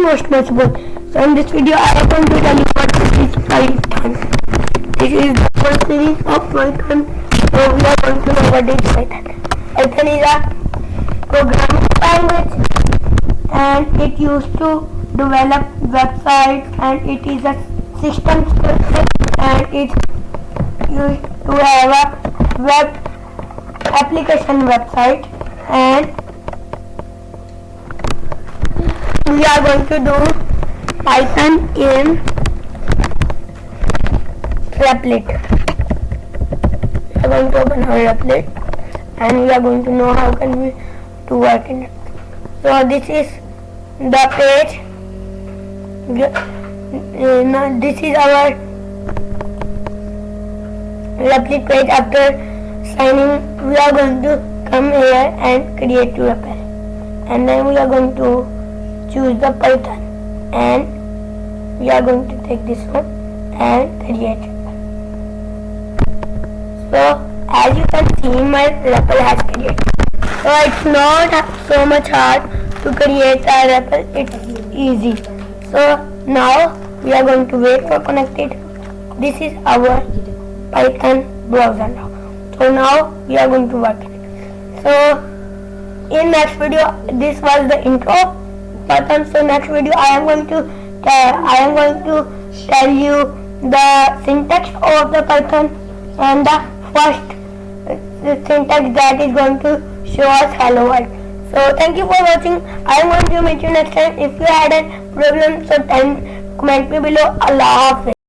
Most possible. So in this video I am going to tell you what is Python. This is the first series of Python. So we are going to know what is Python. Python is a programming language and it used to develop websites, and it is a system script, and it used to have a web application website, and we are going to do Python in Replit. We are going to open our Replit and we are going to know how can we do work in it. So this is the page. This is our Replit page. After signing, we are going to come here and create tutorial, and then we are going to choose the Python, and we are going to take this one and create it. So as you can see, my REPL has created. So it's not so much hard to create a REPL, it's easy. So now we are going to wait for connected. This is our Python browser now. So now we are going to work it. So in next video, this was the intro Python. So next video I am going to tell you the syntax of the Python, and the first syntax that is going to show us hello world. So thank you for watching. I am going to meet you next time. If you had a problem, so comment me below. Allah Hafiz.